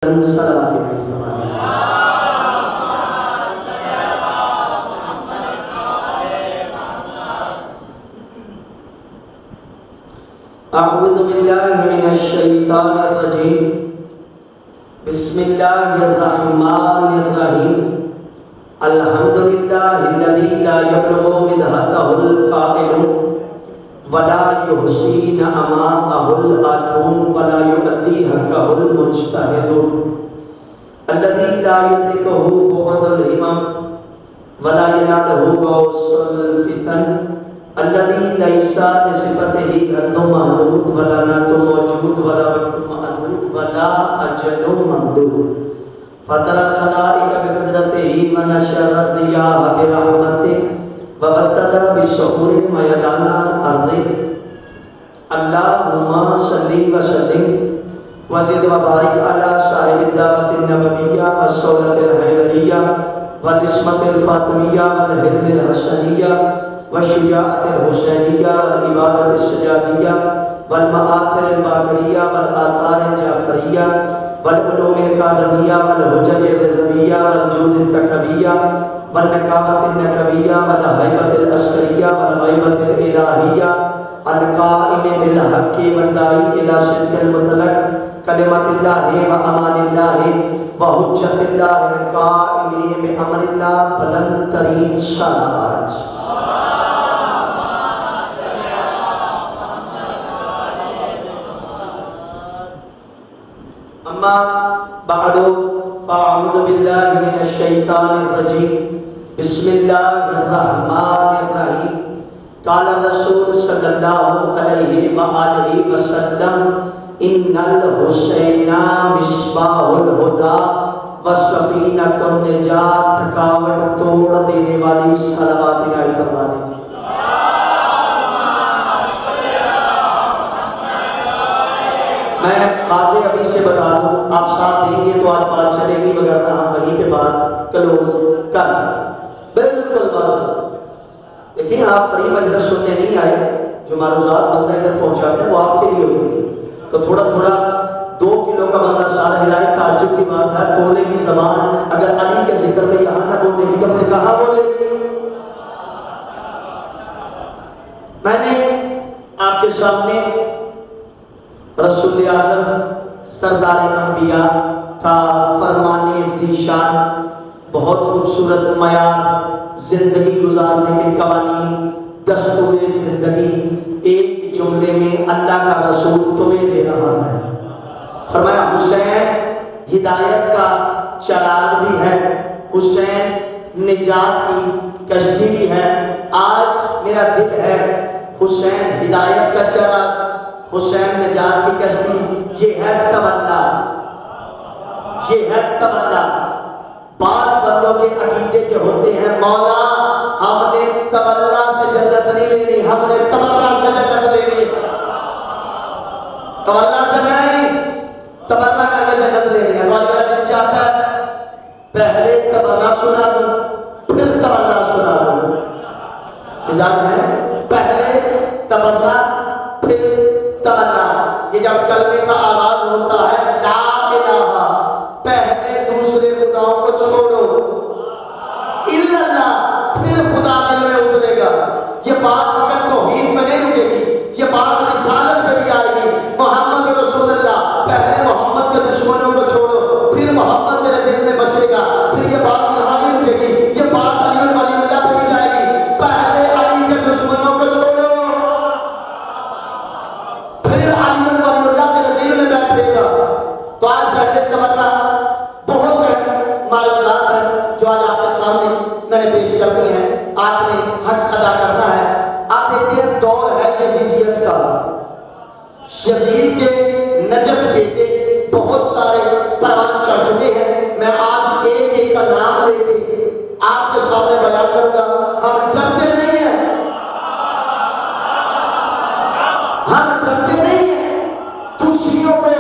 صلوات اعوذ باللہ من الشیطان الرجیم بسم اللہ الرحمن الرحیم الحمدللہ الذی لا یبلغ مدحتہ القائل ولا يحصي نعماءه الآتون ولا يؤدي حقه المجتهد الذي لا يدركه بعد الهمم ولا يناله غوص الفتن الذي ليس لصفته حد محدود ولا نعت موجود ولا وقت محدود ولا أجل ممدود فطر الخلائق بقدرته ونشر الرياح برحمته وبتدى بالسحور ميدان أرضه اللهم صل وسلم وزد وبارك على صاحب الدعوة النبوية والصولة الحيدرية والعصمة الفاطمية والحلم الحسنية والشجاعة الحسينية والعبادة السجادية والمآثر الباقرية والآثار الجعفرية والعلوم القادمية والحجج الرزمية والجود التكبية والنكامة النكبية والهيبة الأسكرية والغيبة الإلهية القائم بالحق والداعي إلى صدق المطلق كلمة الله وأمان الله وحجة الله القائم بأمر الله بلند ترين صلوات أما بعد فأعوذ بالله من الشيطان الرجيم بسم الله الرحمن الرحيم قال الرسول صلى الله عليه وآله وسلم إن الحسين مصباح الهدى وسفينة النجاة تھکاوٹ توڑ دینے والی صلوات عنایت فرمانے کی میں واضح ابھی سے بتا دوں آپ ساتھ دیں گے تو آج بات چلے گی وگرنہ ہم وہیں کے بعد کلوز کر بالکل واضح لیکن آپ فری مجلس سننے نہیں آئے جو معروضات بندہ ادھر پہنچاتے ہیں وہ آپ کے لیے ہوتی ہے تو تھوڑا تھوڑا 2 کلو کا بندہ سال ہلائے تعجب کی بات ہے تولے کی زبان اگر علی کے ذکر میں یہاں نہ بولے گی تو پھر کہاں بولے گی میں نے آپ کے سامنے رسول اعظم سردار انبیاء کا فرمان ذیشان بہت خوبصورت معیار زندگی گزارنے کے قوانین دستور زندگی ایک جملے میں اللہ کا رسول تمہیں دے رہا ہے فرمایا حسین ہدایت کا چراغ بھی ہے حسین نجات کی کشتی بھی ہے آج میرا دل ہے حسین ہدایت کا چراغ حسین نجات کی کشتی یہ ہے تمنا بعض بندوں کے عقیدے کے ہوتے ہیں مولا ہم نے تمنا سے جنت نہیں لینی ہم نے تمنا سے جنت لینی تمنا سے نہیں تمنا کر کے جنت لینی ہے ہمارا دل چاہتا ہے پہلے تمنا سنا دوں پھر تمنا سنا دوں مزاج ہے پہلے تمنا پھر تمنا یہ جب کلمے کا آغاز ہوتا ہے لا الہ پہلے دوسرے خداؤں کو چھوڑو الا اللہ پھر خدا دل میں اترے گا یہ بات فقط توحید پہ نہیں رکے گی یہ بات رسالت پہ بھی آئے گی محمد رسول اللہ پہلے محمد کے دشمنوں کو چھوڑو پھر محمد تیرے دل میں بسے گا پھر یہ بات یہاں نہیں رکے گی یہ بات علی ولی اللہ پہ بھی جائے گی پہلے علی کے دشمنوں کو چھوڑو پھر علی ولی اللہ تیرے دل میں بیٹھے گا تو آج پہلے تمنا بہت ہے معلومات ہیں جو آج آپ کے سامنے میں نے پیش کرنی ہے آپ نے حق ادا کرنا ہے آپ دیکھتے ہیں دور ہے یزیدیت کا یزید کے نجس بیٹے بہت سارے پروان چڑھ چکے ہیں میں آج ایک ایک کا نام لے کے آپ کے سامنے بیان کروں گا ہم ڈرتے نہیں ہیں ہم ڈرتے نہیں ہیں تو شیعوں کو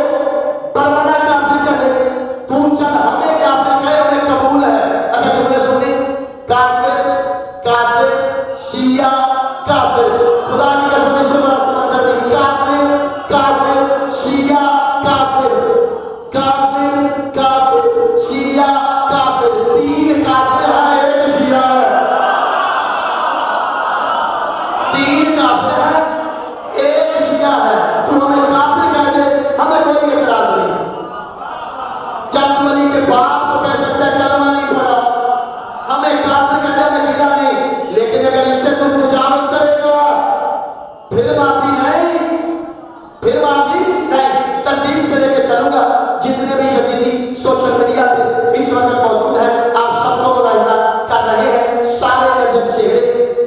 برمنا کافر کہے تو چل ہمیں کافر کہے انہیں قبول ہے اگر تم نے سنی کافر کافر شیعہ کافر خدا کی قسم سے بڑا سمندر نہیں کافر کافر چاند ولی کے باپ کو کہہ سکتا ہے کلمہ نہیں پڑھا، ہمیں کافر کہنے میں گلا نہیں، لیکن اگر اس سے تم تجاوز کرے گا پھر معافی نہیں، پھر معافی نہیں۔ ترتیب سے لے کے چلوں گا، جتنے بھی یزیدی سوشل میڈیا پہ اس وقت موجود ہیں آپ سب کو ملاحظہ کر رہے ہیں، سارے نجس چہرے،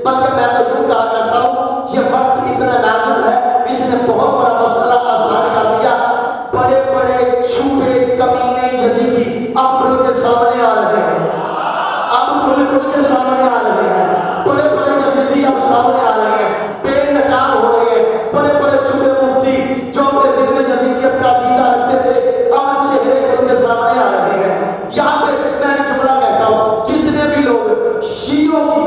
بلکہ میں تو یوں کہا کرتا ہوں یہ وقت اتنا نازل ہے اس نے بہت بڑا مسئلہ آسان کر دیا۔ بڑے بڑے چھوٹے کمینے یزیدی اب کھل کے سامنے آ رہے ہیں، اب کھل کے سامنے آ رہے ہیں، بڑے بڑے یزیدی اب سامنے آ رہے ہیں، بے نقاب ہو رہے ہیں، بڑے بڑے چھوٹے مفتی جو اپنے دل میں یزیدیت کا عقیدہ رکھتے تھے اب چہرے کھل کے سامنے آ رہے ہیں۔ یہاں پہ میں ایک جملہ کہتا ہوں، جتنے بھی لوگ شیعوں کی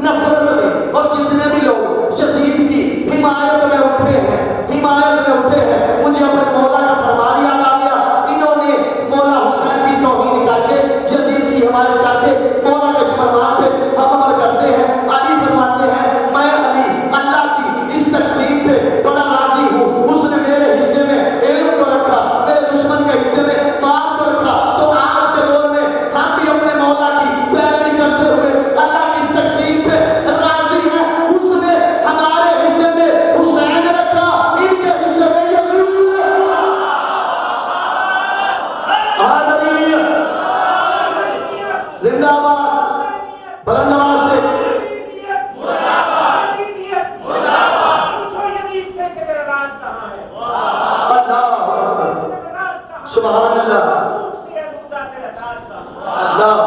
نفرت میں اور جتنے بھی لوگ یزید کی حمایت میں اٹھے ہیں، حمایت میں اٹھے ہیں، مجھے اپنے مولا کا فرمان یاد آ گیا، انہوں نے مولا حسین کی توہین کر کے یزید کی حمایت کر کے مولا کے اس فرمان پہ ہم عمل کرتے ہیں۔ علی فرماتے ہیں میں علی اللہ کی اس تقسیم پہ بڑا راضی ہوں، اس نے میرے حصے میں علم کو رکھا، میرے دشمن کے حصے میں مال کو رکھا، تو آج کے دور میں ہم بھی اپنے مولا کی پیروی کرتے ہوئے اللہ کی اس تقسیم پہ راضی ہیں۔ اس نے ہمارے حصے میں حسین رکھا، ان کے حصے میں یزید۔ زندہ باد، بلند آواز سے سبحان اللہ، اللہ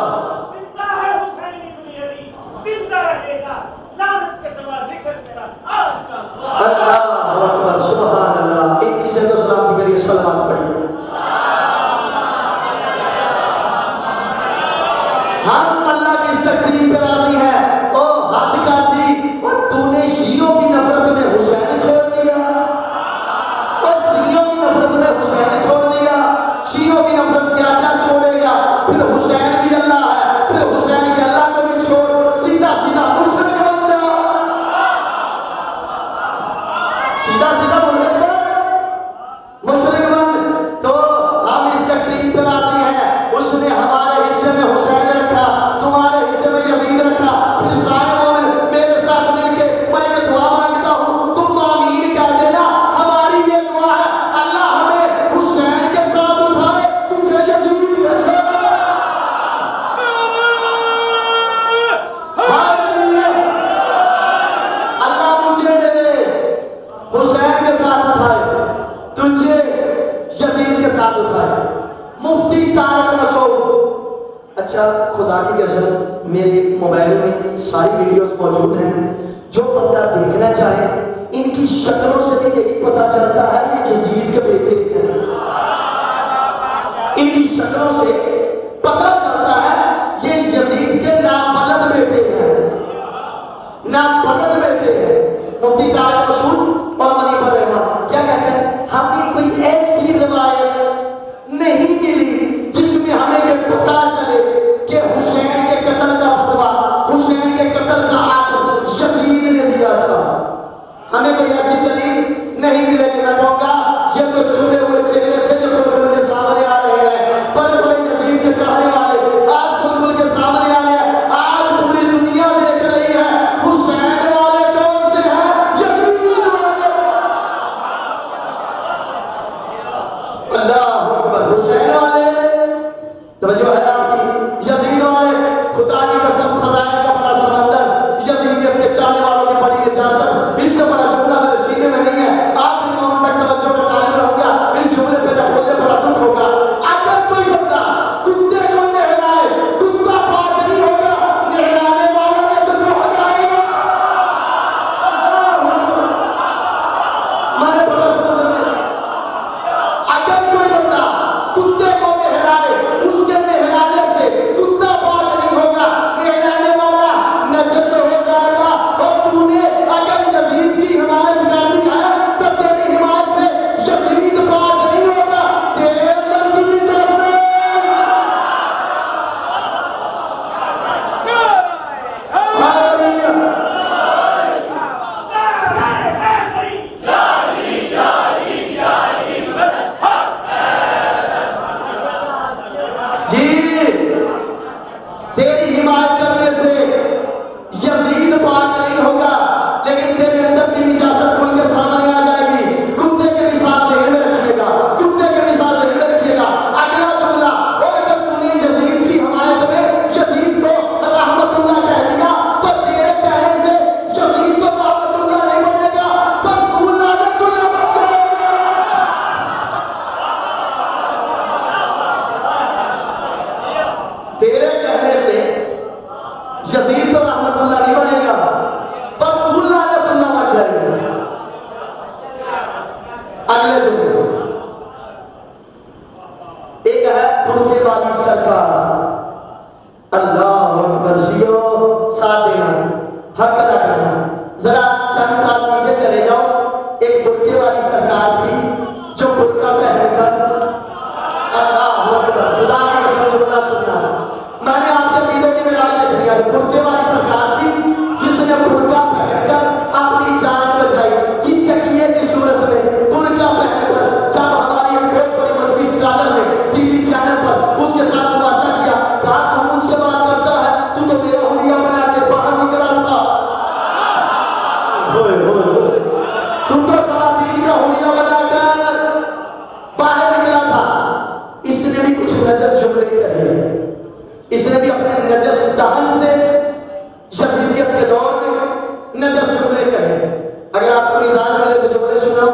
زندہ ہے حسین ابن علی، زندہ رہے گا، لعنت کے سوا ذکر تیرا آج کا۔ اللہ اکبر، سبحان اللہ۔ ایک کسی کو سلام کریے، سلامات پڑھیے۔ ہم اللہ کی اس تقسیم پہ راضی ہیں۔ او حد کر دی، اور تو نے شیعوں کی نفرت میں حسین چھوڑ دیا، اور شیعوں کی نفرت میں حسین چھوڑ دیا۔ شیعوں کی نفرت کیا کیا چھوڑے گا، پھر حسین بھی اللہ ہے، پھر حسین کے اللہ کو بھی چھوڑ، سیدھا سیدھا مشرک بن جا، سیدھا سیدھا مشرک بن، مشرک بن۔ تو ہم اس تقسیم پہ راضی ہیں، اس نے ہمارے حصے میں حسین رکھا، تمہارے حصے میں یزید رکھا، پھر سارے مومن میرے ساتھ مل کے میں ایک دعا مانگتا ہوں، تم آمین کہہ دینا۔ ہماری یہ دعا ہے اللہ ہمیں حسین کے ساتھ اٹھائے، تجھے یزید کے ساتھ، اللہ مجھے حسین کے ساتھ اٹھائے، تجھے یزید کے ساتھ اٹھائے۔ مفتی طارق مسعود، اچھا خدا کی قسم میرے موبائل میں ساری ویڈیوز موجود ہیں، جو بندہ دیکھنا چاہے ان کی شکلوں سے بھی یہی پتہ چلتا ہے یہ یزید کے بیٹے ہیں، ان کی شکلوں سے پتہ چلتا ہے یہ یزید کے نابلد بیٹے ہیں، نابلد بیٹے ہیں۔ مفتی طارق مسعود اور منیب الرحمن کیا کہتے ہیں، ہمیں کوئی ایسی روایت نہیں ملی جس میں ہمیں یہ پتہ چلے کہ حسین کے قتل کا فتویٰ، حسین کے قتل کا آرڈر یزید نے دیا تھا۔ ہمیں کوئی ایسی دلیل نہیں ملے کہ میں کہوں گا یہ تو چھپے ہوئے چہرے تھے جو کل کے سامنے آ رہے ہیں، بڑے بڑے یزید کے چاہنے والے آج کل کے سامنے آ رہے ہیں، آج پوری دنیا دیکھ رہی ہے حسین والے کون سے ہیں، یزید جی تیری حمایت کرنے سے یزید پاک نہیں ہوگا، لیکن تیرے اندر کی نجاست کھل کے سامنے آ جائے گی۔ کتے کے مثال سے علم رکھیے گا، کتے کے مثال سے علم رکھیے گا۔ اگلا جملہ، اور اگر تم نے یزید کی حمایت میں یزید کو رحمت اللہ کہہ دیا تو تیرے کہنے سے یزید تو رحمت اللہ نہیں بنے گا، پر تو لعنت اللہ بن جائے گا۔ تیرے کہنے سے یزید تو رحمت اللہ نہیں بنے گا، پر تو لعنت اللہ بن جائے گا۔ اگلے جملے، ایک ہے برقعے والی سرکار، اللہ اکبر، جیو ساتھ دینا، حق ادا کرنا۔ ذرا چند سال پیچھے چلے جاؤ، ایک برقعے والی سرکار تھی جو برقع پہن کر، اللہ اکبر، خدا کی قسم جملہ سننا، میں نے آپ کے پیدوں کی میراج دیکھ لیا، برقعے والی سرکار تھی جس نے برقع پہن کر اپنی جان بچائی، جن تکیے کی صورت میں برقع پہن کر۔ جب ہماری ایک بہت بڑی مذہبی اسکالر نے ٹی وی چینل پر اس کے ساتھ مباحثہ کیا، کہا تو ان سے بات کرتا ہے، تو تو میرا حلیہ بنا کے باہر نکلا تھا، تو تو خواتین کا حلیہ بنا کر باہر نکلا تھا۔ اس نے بھی کچھ نجس جملے کہے، اس نے بھی اپنے نجس دہن سے یزیدیت کے دور میں نجس جملے کہے۔ اگر آپ کو مزاج ملے تو جملے سناؤ،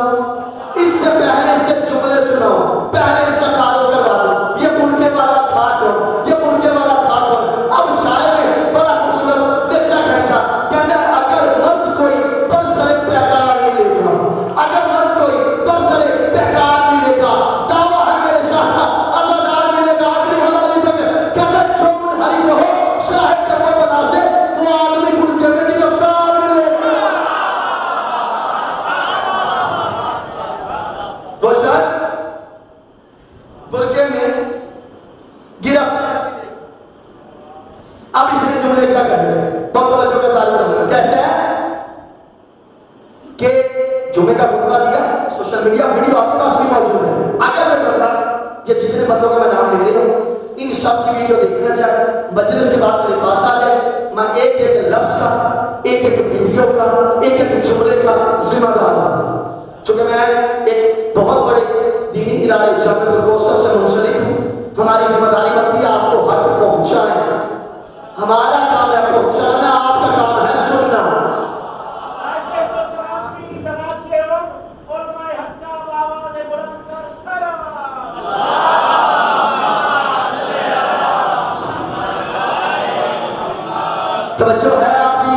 اس سے پہلے اس کے جملے سناؤ، پہلے اس کا تعارف کروا دو، یہ برقعے والا تھا کون، یہ برقعے والا تھا کون۔ اب شاعر نے بڑا خوبصورت لکشا کھینچا، کہتا ہے اگر مرد کوئی برسر پیکار ملے گا، اگر مرد کوئی برسر پیکار ملے گا، دعویٰ ہے میرے شاہ کا عزادار ملے گا، آخری حوالی تک کہتا ہے جو منحرف ہو شاہد کرو بنا سے وہ آدمی برقعے میں گرفتار ملے گا۔ وہ شخص برقعے میں گرفتار ملے گا۔ اب اس نے جملے کیا کہے، بہت توجہ کا تعلق رکھنا، کہتا ہے کہ جمعے کا خطبہ دیا، سوشل میڈیا ویڈیو آپ کے پاس بھی موجود ہے، اگر میں کرتا یہ جتنے بندوں کا میں نام لے رہا ہوں ان سب کی ویڈیو دیکھنا چاہے، مجلس کے بعد میرے پاس آ جائے، میں ایک ایک لفظ کا، ایک ایک ویڈیو کا، ایک ایک جملے کا ذمہ دار ہوں۔ چونکہ میں ایک بہت بڑے دینی ادارے جامعۃ الکوثر سے منسلک ہوں، ہماری ذمہ داری بنتی ہے آپ کو حق پہنچائیں، ہمارا کام ہے پہنچانا، آپ کا کام ہے سننا۔ ایسے تو سلامتی جناب کے علماء حق کا آواز بلند کر سلام۔ توجہ ہے آپ کی،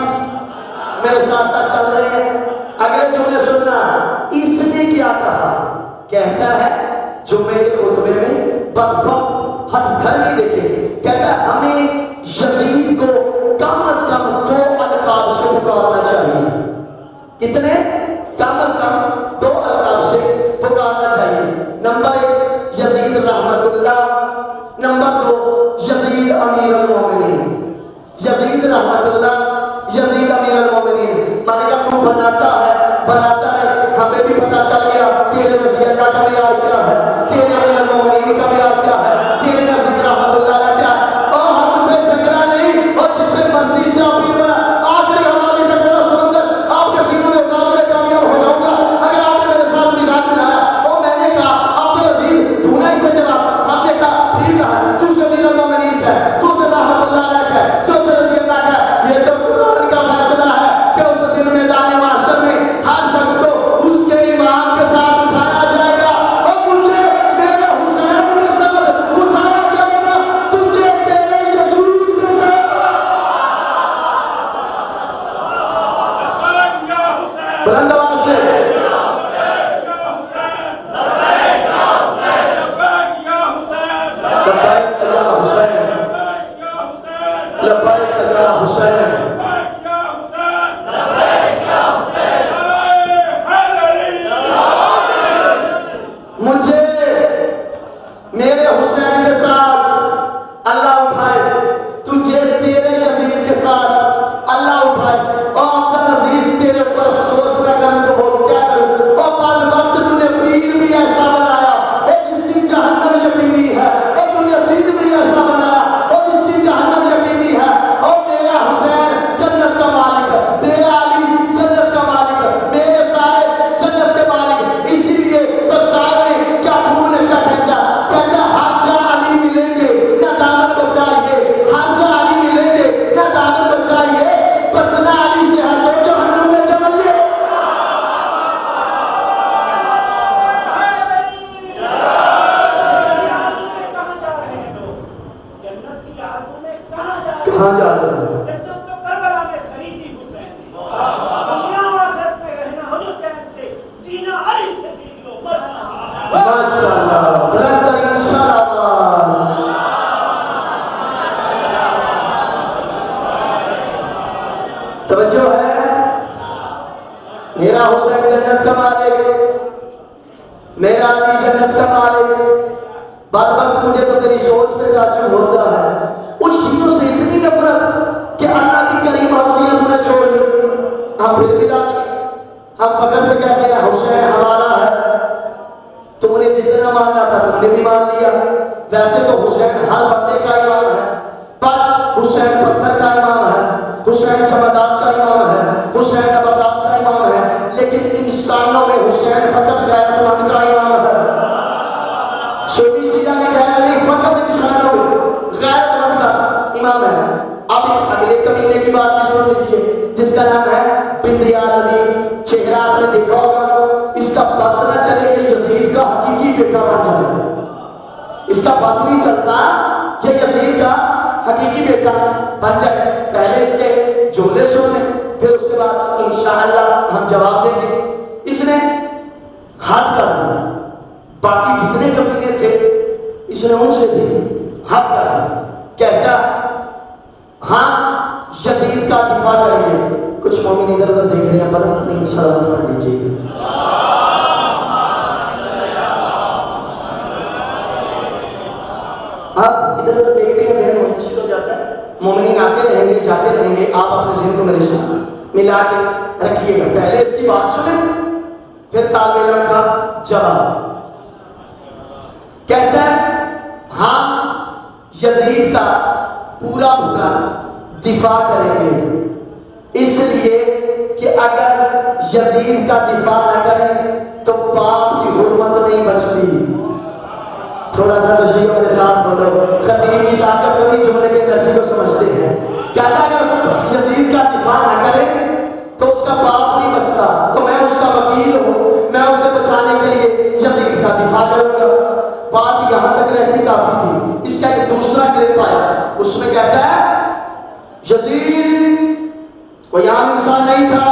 میرے ساتھ ساتھ چل رہے ہیں، اگلے جملے سننا۔ اس نے کیا کہا، کہتا ہے جمعے کے خطبے میں بدبخت ہتھ دھر نہیں دیکھے، کہتا ہے ہمیں یزید کو کم از کم 2 القاب سے پکارنا چاہیے۔ کتنے؟ کم از کم 2 القاب سے پکارنا چاہیے۔ نمبر 1 یزید رحمت اللہ، نمبر 2 یزید امیر المومنین۔ یزید رحمت اللہ، یزید امیر المومنین۔ میں نے کہا تو بناتا ہے، ہمیں بھی پتا چل گیا تیرے وزیر اللہ کا معیار کیا ہے، تیرے امیر المومنین کا معیار کیا ہے، تیرے یزید رحمت اللہ کا کیا ہے، اور ہم سے جھگڑا نہیں، اور جسے مرضی چاپی بنا آخری حوالی تک میرا سمندر آپ کے سینوں میں اتار کے کامیاب ہو جاؤں گا۔ اگر آپ نے میرے ساتھ مزاج بنایا اور میں نے کہا عبدالعزیز تو نے اسے جواب، ہم نے کہا ٹھیک ہے تو سے امیر المومنین کا ہے، تو سے رحمت اللہ علیہ کا ہے، تو سے رضی اللہ کا ہے، یہ تو قرآن کا فیصلہ ہے کہ اس دن میدان محشر میں ہر شخص کو اس کے ایمان کے ساتھ اٹھایا جائے گا، اور مجھے میرے حسین کے ساتھ اٹھایا جائے گا، تجھے تیرے یزید کے ساتھ۔ بلند آواز سے لبیک یا حسین۔ مجھے میرے حسین کے ساتھ اللہ اٹھائے، تجھے تیرے یزید کے ساتھ اللہ اٹھائے، اور عبدالعزیز تیرے پر افسوس نہ کروں تو وہ کیا کروں، اور بعد وقت تو نے پیر بھی ایسا بنایا، اور جس کی جہنم یقینی ہے، اور تو نے پیر بھی ایسا ہاں جا رہے ہیں تو کربلا میں خریدی حسین دنیا و آخرت میں رہنا ہو جو چین سے جینا علی سے سیکھ لو مرنا ماشاءاللہ بلند ترین سلام توجہ ہے میرا حسین جنت کا مالک میرا علی جنت کا مالک بعد وقت مجھے تو تیری سوچ پہ تعجب ہوتا ہے ان شیعوں سے اتنی نفرت کہ اللہ کی کریم ہستیاں تمہیں چھوڑ دی ہم پھر بھی راضی ہم فخر سے کہتے ہیں حسین ہمارا ہے تم نے جتنا ماننا تھا تم نے بھی مان لیا ویسے تو حسین ہر بندے کا امام ہے بس حسین پتھر کا امام ہے حسین جمادات کا امام ہے حسین نباتات کا امام ہے لیکن انسانوں میں حسین فقط غیرت مند کا امام ہے چھوٹی سی جانے غیر نہیں فقط انسانوں میں غیرت مند کا امام ہے اب اگلے کمینے کی بات بھی سن لیجیے جس کا نام ہے بندیا نبی چہرہ آپ نے دیکھا ہوگا اس کا بس نہ چلے کہ یزید کا حقیقی بیٹا بن جائے اس کا بس نہیں چلتا کہ یزید کا حقیقی بیٹا بن جائے پہلے اس کے جملے سن لیں پھر اس کے بعد انشاءاللہ ہم جواب دیں گے اس نے حد کر دیا باقی جتنے کمینے تھے اس نے ان سے بھی حد کر دیا کہتا ہاں یزید کا دفاع کریں گے کچھ مومن ادھر ادھر دیکھ رہے ہیں بلند اپنی سلام پڑھ دیجیے آپ ادھر ادھر دیکھتے ہیں ذہن منتشر ہو جاتا ہے مومنین آتے رہیں گے جاتے رہیں گے آپ اپنے ذہن کو میرے ساتھ ملا کے رکھیے گا پہلے اس کی بات سنیں پھر طالب علم کا جواب کہتا ہے ہم یزید کا پورا پورا دفاع کریں گے اس لیے کہ اگر یزید کا دفاع نہ کریں تو باپ کی حرمت نہیں بچتی تھوڑا سا رشید میرے ساتھ بولو خطیب کی طاقت ہوتی جملے کے انرجی کو سمجھتے ہیں کہتا ہے اگر یزید کا دفاع نہ کریں تو اس کا باپ نہیں بچتا تو میں اس کا وکیل ہوں میں اسے بچانے کے لیے یزید کا دفاع کروں گا بات یہاں تک رہتی کافی تھی اس کا ایک دوسرا گریپ آیا اس میں کہتا ہے یزید کوئی عام انسان نہیں تھا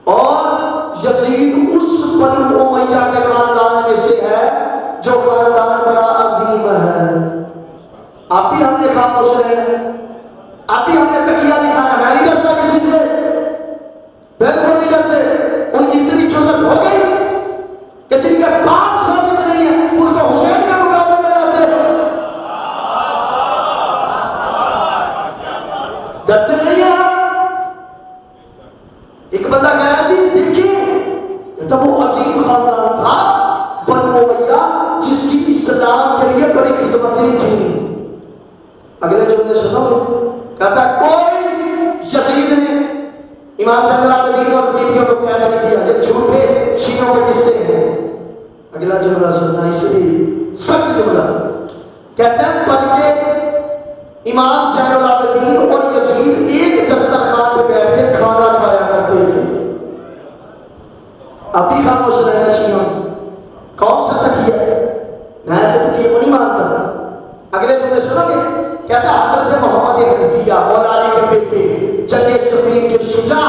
اور یزید اس بنو امیہ کے خاندان میں سے ہے جو خاندان بڑا عظیم ہے آپ بھی ہم نے خاموش رہے آپ بھی ہم نے تکیہ دکھانا میں نہیں کرتا کسی سے بالکل نہیں کرتے ان کی اتنی جرأت ہو گئی کہ جن کا باپ ثابت نہیں ہے ان کو حسین کے مقابلے میں لاتے ہیں ڈرتے نہیں ہیں ایک بندہ کہا جی دیکھیں تب وہ عظیم خاندان تھا بنو امیہ جس کی اسلام کے لیے بڑی خدمتیں تھیں اگلے جملے سنو کہتا کوئی یزید نے امام صلی اللہ علیہ وسلم اور بیویوں کو قید نہیں کیا یہ جھوٹے شیعوں کے قصے ہیں اگلا جملہ سننا اس لیے سخت جملہ کہتے ہیں بلکہ امام زین العابدین اور یزید ایک دسترخوان پہ بیٹھ کے کھانا کھایا کرتے تھے اب بھی خاموش رہنا شیعوں کون سا تکیہ ہے میں ایسے تکیہ کو نہیں مانتا اگلے جملے سنو گے کہتا حضرت محمد حنفیہ اور علی کے بیٹے جنگ صفین کے شجاع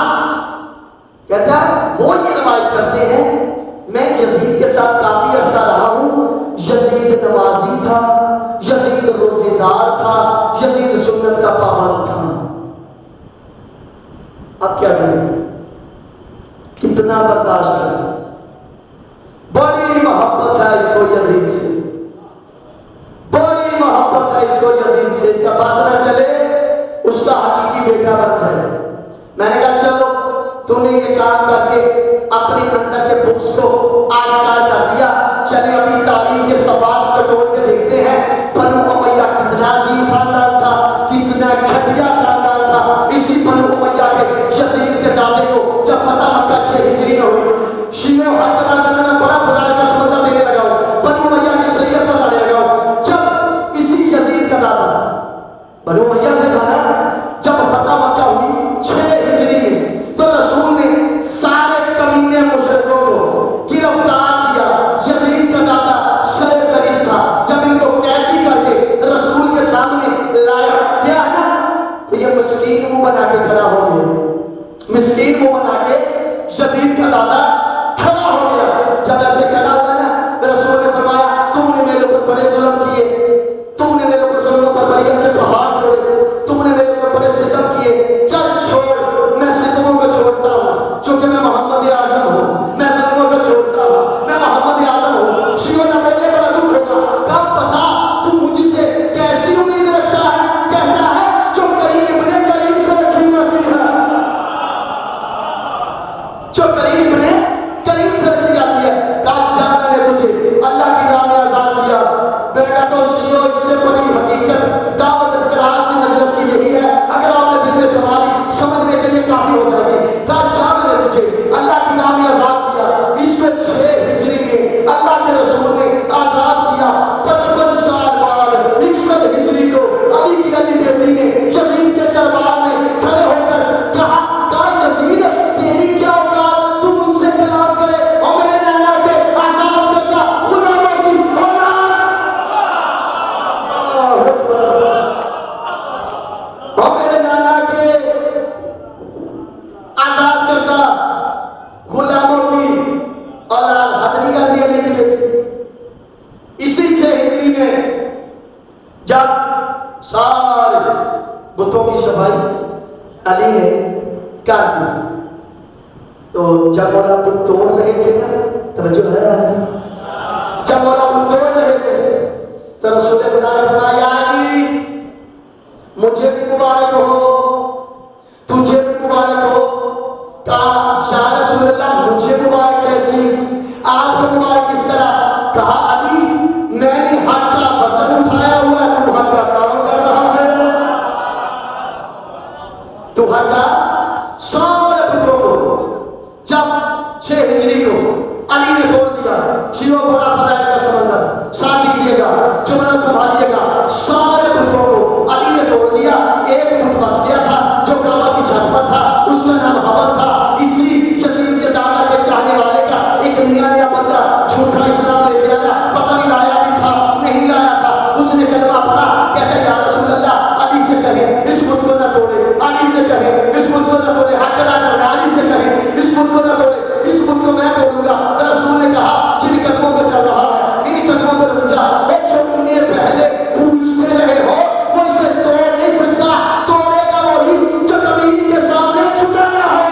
کہتا وہ یہ روایت کرتے ہیں میں یزید کے ساتھ کافی عرصہ رہا ہوں یزید نمازی تھا یزید روزے دار تھا یزید سنت کا پابند تھا اب کیا کریں کتنا برداشت ہے بڑی محبت ہے اس کو یزید سے بڑی محبت ہے اس کو یزید سے اس کا بس نہ چلے اس کا حقیقی بیٹا بن جائے میں نے کہا چلو تم نے یہ کام کر کے اپنے اندر کے بغض کو آشکار کر دیا چلے ابھی تاریخ کے صفحات کو توڑ کے دیکھتے ہیں بنو امیہ کتنا عظیم خاندان تھا کتنا گھٹیا خاندان تھا اسی بنو امیہ کے یزید کے دادے کو جب فتح مکہ 6 ہجری میں ہوئی شیعہ حق ادا کرنے میں بڑا خدا کا سمندر دینے لگا ہوں بنو امیہ کی شریعت بتانے لگا ہوں جب اسی یزید کا دادا بنو امیہ سے تھا نا جب فتح مکہ ہوئی 6 ہجری میں تو رسول نے سارے کمینے مشرکوں کو گرفتار کیا یزید کا دادا شر فرشتہ اس سے بڑی حقیقت دعوت فکراج کی مجلس کی یہی ہے، اگر آپ نے دل میں سواری سمجھنے کے لیے کافی ہو جائے گی. کہا جب نے تجھے اللہ کی نام میں آزاد کیا، اس کو 6 ہجری میں اللہ کے رسول نے آزاد کیا. 55 سال بعد 61 ہجری کو علی کی علی بیٹی نے یزید کے دربار میں کھڑے ہو کر کہا یزید تیری کیا اوقات، تو مجھ سے کلام کرے اور میرے نانا کے آزاد کرتا غلاموں کی اولاد، اور میرے نانا کے آزاد کرتا غلاموں کی اولاد. حد نہیں کر دیا لیکن بیٹی. اسی 6 ہجری میں جب سارے بتوں کی صفائی علی نے کر دی، تو جب مولا بت توڑ رہے تھے نا، توجہ ہے، جب مولا بت توڑ رہے تھے تو رسول خدا نے فرمایا علی مجھے بھی مبارک ہو، تجھے بھی مبارک ہو. کہا یا رسول اللہ مجھے مبارک کیسی، آپ کو مبارک کس طرح؟ کہا علی میں نے حق کا وزن اٹھایا ہوا ہے، تو حق کا کام کر رہا ہے، تو حق کا. سارے بتوں کو جب 6 ہجری کو علی نے توڑ دیا، شیعوں بڑا فضائل کا سمندر ساتھ دیجیے گا، جملہ سنبھالیے گا، سارے بتوں کو علی نے توڑ دیا. ایک بت بچ گیا تھا جو کعبہ کی چھت پر تھا، اس کا نام حبل تھا. اسی یزید کے دادا کے چاہنے والے کا ایک نیا نیا بندہ جھوٹا اسلام لے کے آیا، پتہ نہیں لایا بھی تھا نہیں لایا تھا. اس نے کلمہ پڑھا، کہتا یا رسول اللہ علی سے کہیں اس بت کو نہ توڑے، علی سے کہیں اس بت کو نہ توڑے، حق ادا کرنا، علی سے کہیں اس بت کو نہ توڑے، اس بت کو میں توڑوں گا. رسول نے کہا جن قدموں پہ چل رہا ہے ان قدموں پہ رک جا، اور جو انہیں پہلے پوچھتے رہے ہو وہ اسے توڑ نہیں سکتا، توڑے گا وہی جو کبھی ان کے سامنے جھکا نہ ہو.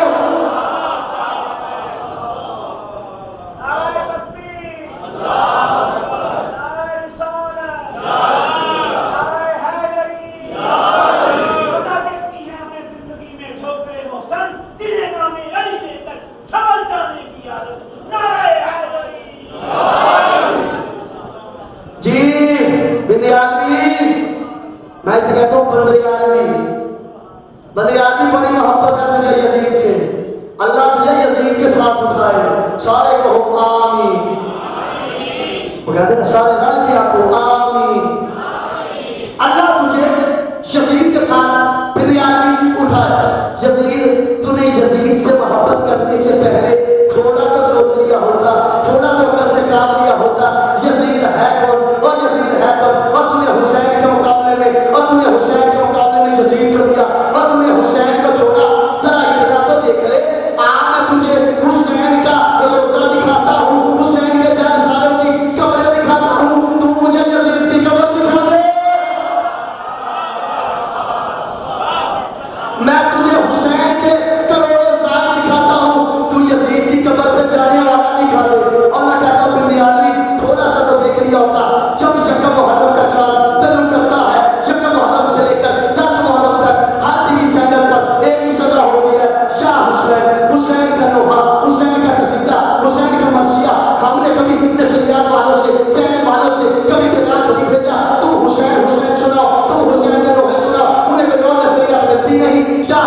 نعرہ تکبیر، نعرہ رسالت، نعرہ حیدری. وجہ دیتی ہے ہمیں زندگی میں ٹھوکرے محسن تیرے نام علی لے کر سنبھل جانے کی عادت. نعرہ حیدری. جی بندی آدمی، میں اسے کہتا ہوں بندی آدمی، بندی آدمی بڑی محبت ہے تجھے یزید سے. اللہ تجھے یزید کے ساتھ اٹھائے. سارے کہو آمین. وہ کہتے ہیں سارے رل کے آکو آمین. اللہ تجھے یزید کے ساتھ بندی آدمی اٹھائے. یزید تو نے یزید سے محبت کرنے سے پہلے تھوڑا تو سوچ لیا ہوتا، تھوڑا تو عقل سے کام لیا ہوتا. یزید ہے کون اور یزید ہے کون، اور تو نے حسین کے مقابلے میں، اور تو نے حسین کے مقابلے میں یزید کو دیا، اور تو نے حسین کو چھوڑا. ذرا ابتدا تو دیکھ لے. میں تجھے حسین کا روزہ دکھاتا ہوں، حسین کے جان سالوں کی قبریں دکھاتا ہوں، تو مجھے یزید کی قبر دکھا دے. میں تجھے حسین کے کروڑوں سال دکھاتا ہوں، تو یزید کی قبر پہ جانے والا دکھا دے. اور میں کہتا ہوں بندی آدمی تھوڑا سا تو دیکھ لیا ہوتا. جب یکم محرم کا چاند طلوع کرتا ہے، یکم محرم سے لے کر 10 محرم تک ہر ٹی وی چینل پر ایک ہی صدا ہوتی ہے، یا حسین، حسین کا نوحہ، حسین کا قصیدہ، حسین کا مرثیہ. ہم نے کبھی نشریات والوں سے، چینل والوں سے کبھی پیغام تو نہیں بھیجا تو حسین حسین سناؤ، تو حسین کے نوحے سناؤ. انہیں کوئی اور نشریات ملتی نہیں. یا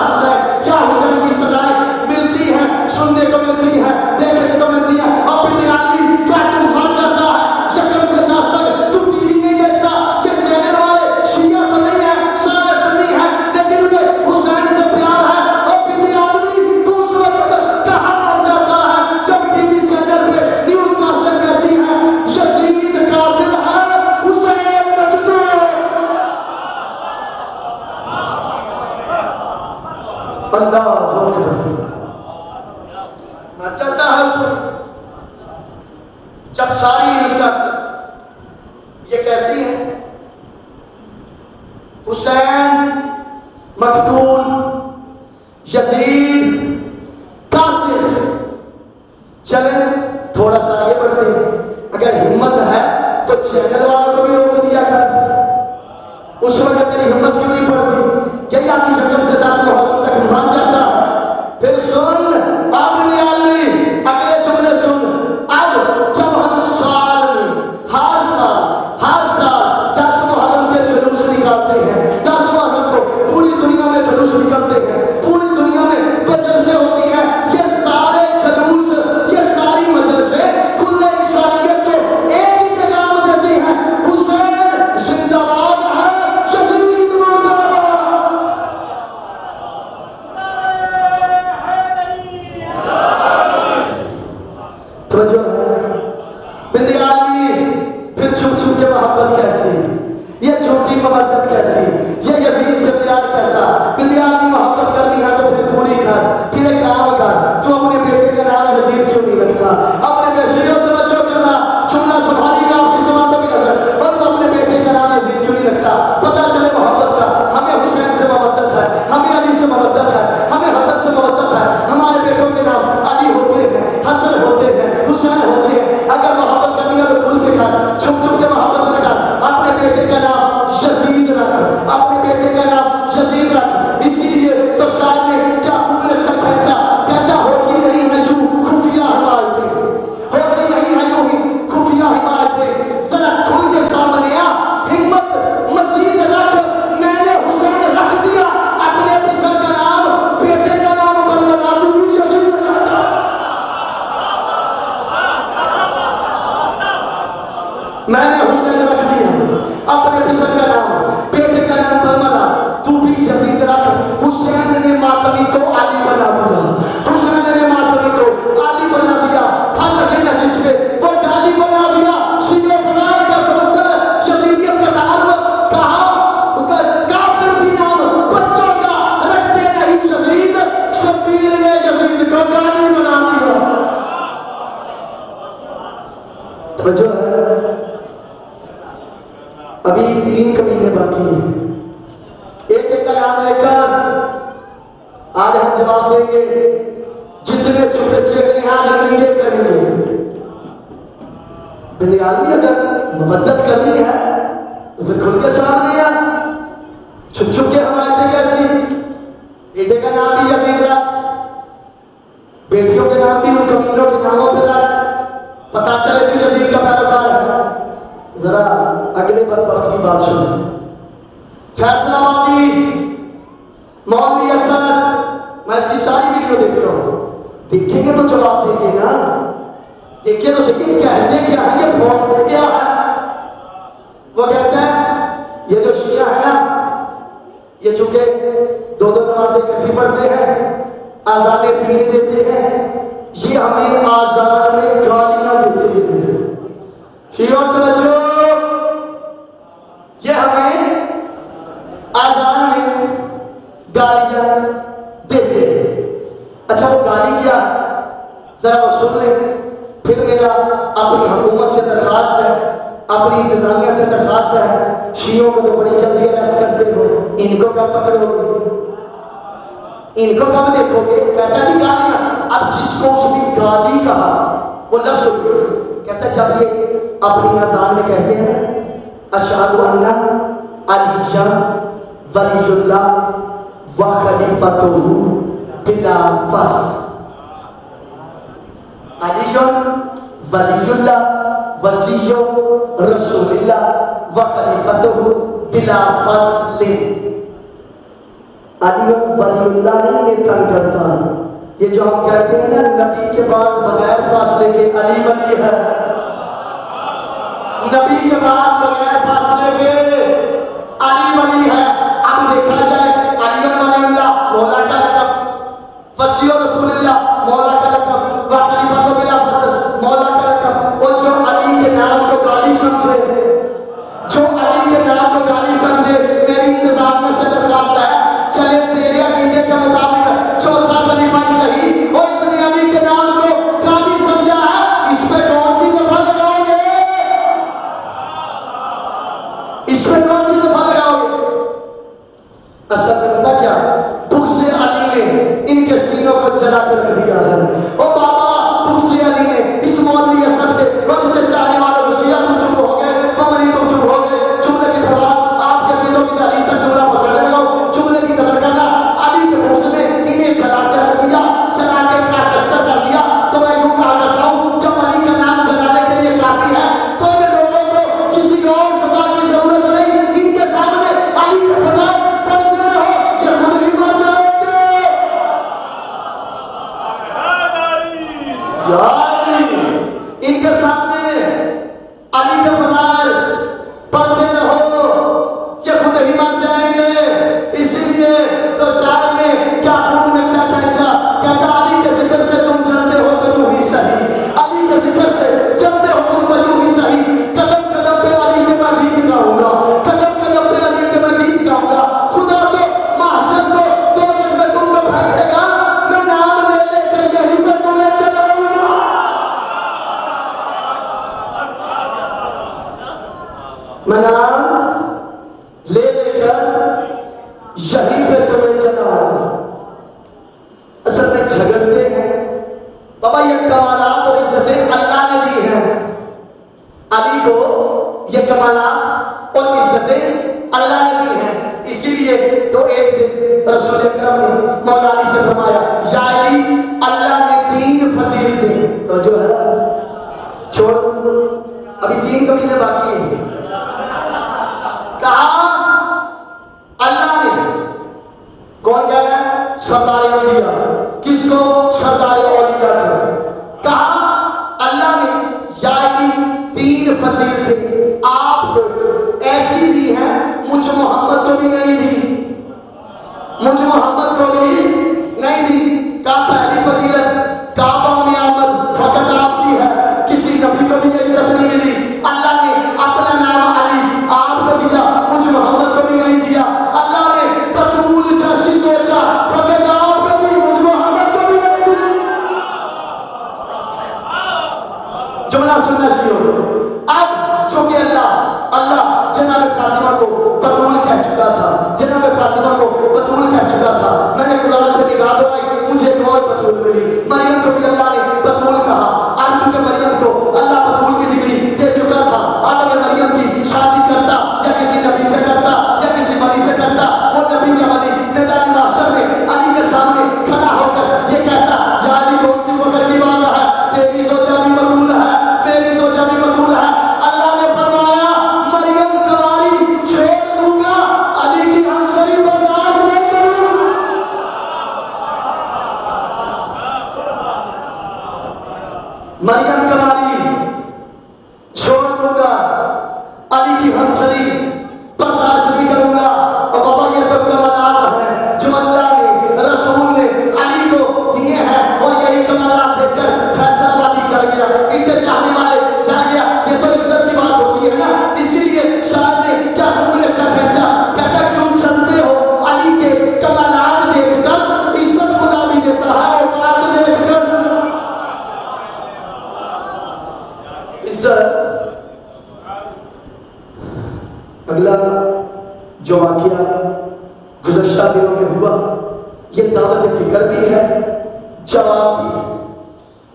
حسین کی صدائیں ملتی ہیں، سننے کو ملتی ہیں، دیکھنے کو ملتی ہیں. اور پھر آدمی کیا تم مر جاتا ہے شکل سے 10 تک تم ٹی وی نہیں دیکھتا. یہ چینل والے شیعہ تو نہیں ہے، سارے سنی ہیں، لیکن انہیں حسین سے پیار ہے. اور پھر آدمی تو اس وقت کہاں مر جاتا ہے جب ٹی وی چینل پہ نیوز کاسٹر کہتی ہے یزید قاتل ہے، حسین مقتول. اللہ اکبر. میں چاہتا ہے اس وقت جب ساری نیوز یہ کہتی ہیں حسین مقتول، یزید قاتل، چلیں تھوڑا سا آگے بڑھتے ہیں. اگر ہمت ہے تو چینل والوں کو بھی روک دیا کر. اس وقت تیری ہمت کیوں نہیں پڑتی کہ یا کی یکم سے 10 محرم تک مر جاتا ہے. پھر سن اپنی عالمی اگلے جملے سن. اب جب ہم سال میں ہر سال 10 محرم ابھی 3 کمینے باقی ہیں. ایک ایک کا نام لے کر آج ہم جواب دیں گے. جتنے چھوٹے چہرے ہیں آج ننگے کریں گے. بنیادی اگر مبدت کرنی ہے تو پھر کھل کے سامنے آ. چھپ چھپ کے ہم آئے تھے کیسی. بیٹے کا نام بھی یزید رکھ, بیٹیوں کے نام بھی ان کمینوں کے ناموں پہ رکھ, پتا چلے تو یزید کا پیروکار ہے. ذرا اگلے بار پڑھتی بات سنیں. فیصلہ آبادی مولوی اسد, میں اس کی ساری ویڈیو دیکھتا ہوں. دیکھیں گے تو جواب دیں گے نا. دیکھیں تو سکین کہتے کیا ہے, یہ فون میں کیا ہے. وہ کہتا ہے یہ جو شیعہ ہے نا, یہ چونکہ 2 نمازیں اکٹھی پڑھتے ہیں, آزانیں دینی دیتے ہیں, یہ ہمیں آزان میں گالیاں دیتے ہیں. شیعوں توجہ, یہ ہمیں آزان میں گالیاں دیتے ہیں. اچھا وہ گالی کیا ہے ذرا وہ سن لیں. پھر میرا اپنی حکومت سے درخواست ہے, اپنی انتظامیہ سے درخواست ہے, شیعوں کو تو بڑی جلدی اریسٹ کرتے ہو, ان کو کب پکڑو گے, ان کو کب دیکھو گے. کہتا ہے گالیاں. اب جس کو اس نے گالی کہا وہ لفظ کہتا ہے جب یہ اپنی اذان میں کہتے ہیں اشہد ان علی ولی اللہ و خلیفتہ بلا فصل, علی ولی اللہ وصی رسول اللہ و خلیفتہ بلا فصل. علی ولی اللہ نہیں انہیں تنگ کرتا. یہ جو ہم کہتے ہیں نا نبی کے بعد بغیر فاصلے کے علی ولی ہے, نبی کے بعد بغیر فاصلے کے علی ولی ہے. اب دیکھا جائے علی ولی اللہ مولا کا لقب, وصی رسول اللہ مولا کا لقب, و خلیفتہ بلا فصل مولا کا لقب. اور جو علی کے نام کو گالی سمجھے, جو علی کے نام کو گالی سمجھے, میری انتظامیہ سے درخواست ہے چلے تیرے عقیدے کے مطابق چوتھا خلیفہ ہی صحیح, اور اس نے علی کے نام کو گالی سمجھا ہے, اس پہ کون سی دفعہ لگاؤ گے, اس پہ کون سی دفعہ لگاؤ گے. اصل میں پتا کیا, بغض علی نے ان کے سینوں کو جلا کر رکھ دیا ہے. او بابا بغض علی نے اس مولوی اسد کے اور اس کے چاہنے والوں کو شیعہ تم چپ ہو گئے, ممنی تم چپ ہو گئے, جملے کی پرواز آپ کے عقیدوں کی دہلیز تک جملہ پہنچانے لگاؤ, جملے کی قدر کرنا. علی کے بغض نے انہیں جلا کے رکھ دیا, جلا کے خاکستر کر دیا. تو میں یوں کہا کرتا ہوں جب علی کا نام جلانے کے لیے کافی ہے تو ان لوگوں کو کسی اور سزا کی ضرورت نہیں. ان کے سامنے علی کے فضائل پڑھتے رہو, یہ خود ہی مر جائیں گے. ان کے سامنے علی کے فضائل پڑھتے رہو, یہ خود ہی مر جائیں گے. اس لیے تو شاعر نے کیا خوب نقشہ کھینچا, کہتا علی کے ذکر سے تم جلتے ہو تو یوں ہی صحیح, علی کے ذکر سے جلتے ہو تم تو یوں ہی صحیح. قدم قدم پہ علی کے میں گیت گاؤں گا, قدم قدم پہ علی کے میں گیت گاؤں گا. خدا تو محشر کو دوزخ میں تم کو پھینکے گا, میں نام لے لے کر یہیں پہ تمہیں چلاؤں گا. میں نام لے لے کر یہیں پہ تمہیں چلاؤں گا. اصل میں جھگڑتے ہیں بابا, یہ کمالات اور عزتیں اللہ نے دی ہیں. علی کو یہ کمالات اور عزتیں اللہ نے دی ہیں. اسی لیے تو ایک دن رسول اکرم نے مولا علی سے فرمایا یا علی اللہ نے 3 فضیلتیں, تو جو ہے چھوڑ ابھی 3 کمینے باقی ہیں. کہا اللہ نے, کون کہہ رہا ہے, سردار اولیاء, کس کو, سردار اولیاء کو. کہا اللہ نے یا علی 3 فضیلتیں آپ کو ایسی دی ہیں مجھ محمد کو بھی نہیں دی, مجھ محمد کو بھی نہیں دی. کہا پہلی فضیلت کعبہ میں آمد فقط آپ کی ہے, کسی نبی کو بھی عزت نہیں ملی. اللہ نے اپنا نام علی آپ کو دیا, مجھ محمد کو بھی نہیں دیا. اللہ نے بطول جیسی سوچا فقط آپ کو بھی, مجھ محمد کو بھی نہیں دیا. جملہ سننا شروع. اب چونکہ اللہ جناب جو واقعہ گزشتہ دنوں میں ہوا یہ دعوت فکر بھی ہے، جواب بھی ہے۔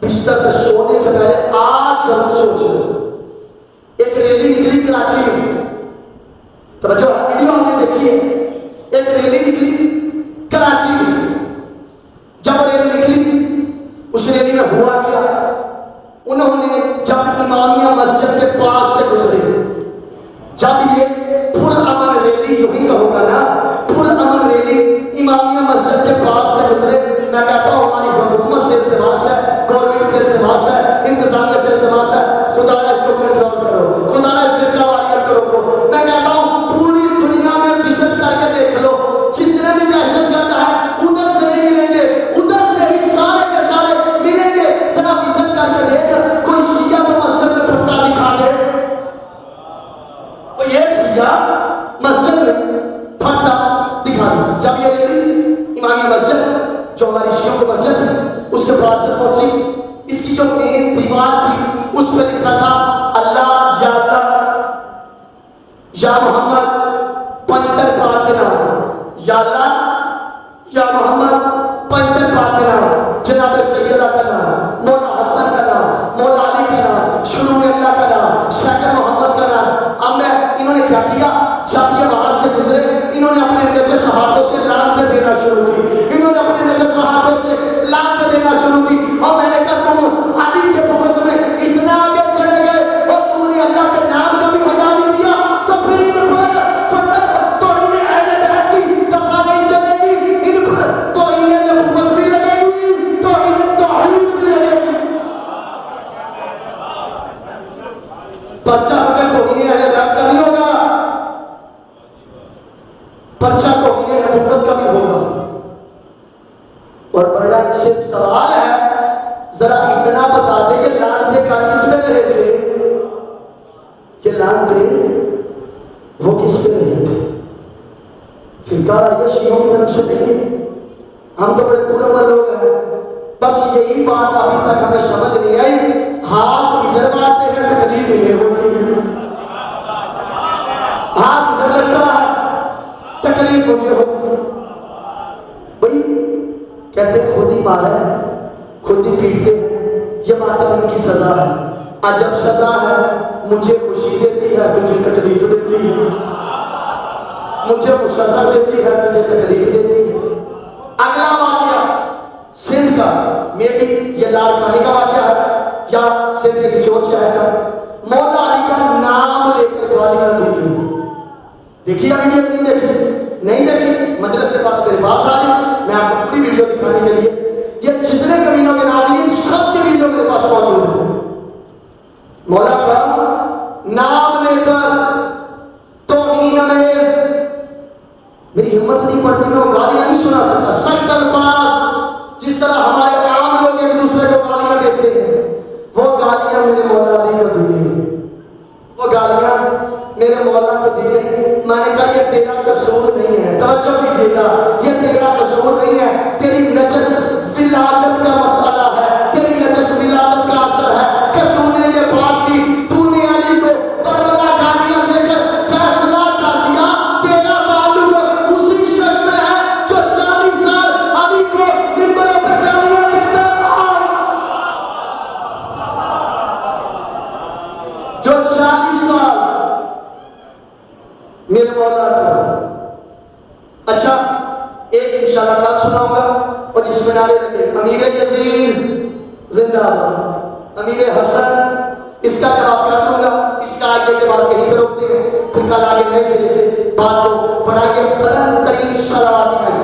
بستر پہ سونے سے پہلے آج ضرور سوچ لو، ایک ریلی نکلی کراچی میں، توجہ ویڈیو ہم نے دیکھی ہے، ایک ریلی نکلی کراچی میں۔ جب ریلی نکلی اس ریلی میں ہوا کیا، انہوں نے جب امامیہ مسجد کے پاس سے گزرے، جب یہ پرامن ریلی جو ہی کہوں گا نا، پرامن ریلی امامیہ مسجد کے پاس سے گزرے، میں کہتا ہوں ہماری حکومت سے التماس ہے، گورنمنٹ سے التماس ہے، انتظامیہ سے التماس ہے، خدا اس کو کنٹرول کرو، خدا اس فرقہ واریت کو روکو۔ میں کہتا ہوں پوری دنیا میں وزٹ کر کے دیکھ لو، جتنے بھی دہشت گرد ہیں ادھر سے نہیں ملیں گے، ادھر سے ہی سارے کے سارے ملیں گے۔ ذرا وزٹ کر کے دیکھ، کوئی شیعہ تو مسجد میں پھٹکا دکھا دے، کوئی ایک شیعہ مسجد میں پھٹکا دکھا دے۔ جب یہ ریلی امامی مسجد جو ہماری شیعوں کی مسجد تھی اس کے پاس سے پہنچی، اس کی جو مین دیوار تھی اس پہ لکھا تھا اللہ یا محمد پنجتن پاک کے نام، یا اللہ یا محمد پنجتن پاک کے نام، جناب سیدہ کا نام، مولا حسن کا نام، مولا علی کا نام، شروع اللہ کا نام، شیخ محمد کا نام۔ اب میں انہوں نے کیا کیا، جب یہ وہاں سے گزرے انہوں نے اپنے نجس ہاتھوں سے لعنتیں دینا شروع کی، انہوں نے اپنے نجس ہاتھوں سے لعنتیں دینا شروع کی۔ اور میں نے کہا تم علی کے بغض میں اتنا آگے چلے گئے اور تم نے اللہ کے نام کا بھی حیا نہیں دیا، تو پھر ان پر فقط توہین اہل بیت کی دفعہ نہیں چلے گی، ان پر توہین نبوت بھی لگے گی، توہین توحید بھی لگے گی۔ پرچہ ہمیں توہین اہل بیت کا نہیں ہوگا، پرچہ توہین نبوت کا بھی ہوگا۔ اور بڑا اس سے سوال ہے، ذرا اتنا بتا دے کہ لعنتیں کا کس پہ رہے تھے، کہ لعنتیں وہ کس پہ رہے تھے؟ فرقہ واریت شیعوں کی طرف سے نہیں ہے، ہم تو بڑے پرامن لوگ ہیں، بس یہی بات ابھی تک ہمیں سمجھ نہیں آئی، ہاتھ ادھر مارتے ہیں تکلیف انہیں ہوتی ہے، ہاتھ ادھر لگتا ہے تکلیف مجھے ہوتی ہے۔ بھئی کہتے ہیں خود ہی مارا ہے خود ہی پیٹتے ہیں، یہ بات ان کی سزا ہے۔ آج جب سزا ہے مجھے خوشی دیتی ہے تجھے تکلیف دیتی ہے، مجھے مسرت دیتی ہے تجھے تکلیف دیتی ہے۔ اگلا واقعہ سندھ کا، میں بھی یہ لاڑکانی کا واقعہ ہے یا سندھ کے کسی اور شہر کا، مولا علی کا نام لے کر گالیاں دی۔ دیکھیے ابھی نہیں دیکھی مجلس کے پاس میرے پاس آ گئی، میں آپ کو پوری ویڈیو دکھانے کے لیے، یہ جتنے کمینوں کے نام ہیں سب کی ویڈیو میرے پاس موجود ہے۔ مولا کا نام لے کر توہین امیز، میری ہمت نہیں پڑتی، میں وہ گالیاں نہیں سنا سکتا، سخت الفاظ جس طرح ہمارے عام لوگ ایک دوسرے کو گالیاں دیتے ہیں، وہ گالیاں میرے مولا علی کو دی گئی، وہ گالیاں میرے مولا کو دی گئی۔ میں نے کہا یہ تیرا قصور نہیں ہے، توجہ کیجیے گا، یہ تیرا قصور نہیں ہے، تیری نجس ولادت کا مسئلہ ہے، تیری نجس ولادت کا اثر ہے کہ تو نے یہ بات کی، تو نے علی کو کربلا گالیاں دے کر فیصلہ کر دیا، تیرا تعلق اسی شخص سے ہے جو 40 سال علی کو منبروں پہ گالیاں دیتا رہا، جو 40 سال میرے مولا کو۔ اچھا ایک انشاءاللہ کل سناؤں گا اور جس میں نعرے لگے امیر یزید زندہ باد، امیر حسن، اس کا جواب کر دوں گا، اس کا آگے کے بعد یہیں پہ روکتے ہیں، پھر کل آگے نئے سرے سے بات کو بڑھائیں گے، بلند ترین صلوات ہیں۔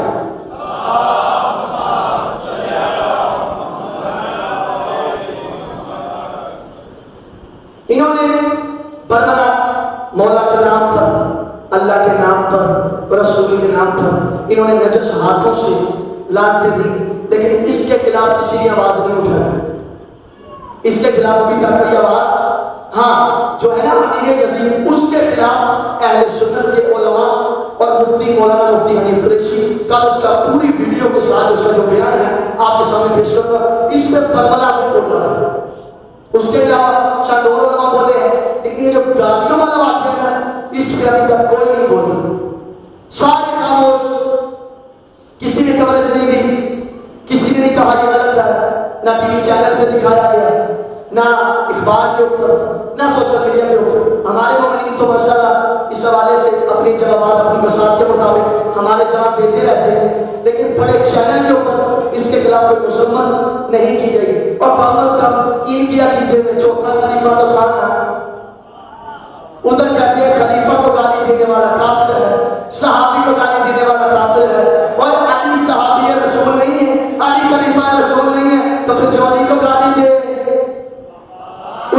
انہوں نے برملا مولا کے نام پر، اللہ کے نام پر، رسول کے نام پر انہوں نے نجس ہاتھوں سے لعنتیں دی، لیکن اس کے خلاف کسی نے آواز نہیں اٹھائی، اس کے خلاف ابھی تک کوئی آواز، ہاں جو ہے نا امیر یزید، اس کے خلاف اہل سنت کے علماء اور مفتی مولانا مفتی حنیف قریشی کا اس کا پوری ویڈیو کے ساتھ اس کا جو بیان ہے آپ کے سامنے پیش کروں گا، اس میں برملا کو بول رہا ہے، اس کے علاوہ چند اور علماء بولے ہیں، لیکن یہ جو گالیوں والا واقعہ ہے اس پہ ابھی تک کوئی نہیں بولا، سارے خاموش، کسی نے کوریج نہیں دی، کسی نے نہیں کہا یہ غلط ہے، نہ ٹی وی چینل پہ دکھایا گیا، نہ اخبار کے اوپر، نہ سوشل میڈیا کے اوپر۔ ہمارے مومنین تو ماشاءاللہ اس حوالے سے اپنی جوابات اپنی بساط کے مطابق ہمارے جواب دیتے رہتے ہیں، لیکن بڑے چینل کے اوپر اس کے خلاف کوئی مذمت نہیں کی گئی، اور کم از کم ان کے عقیدے میں چوتھا خلیفہ تو تھا نا، ادھر کہتے ہیں خلیفہ کو گالی دینے والا کافر ہے، صحابی کو گالی دینے والا کافر ہے، اور علی صحابی رسول نہیں ہے، علی خلیفہ رسول نہیں ہے، تو پھر جو علی کو گالی دے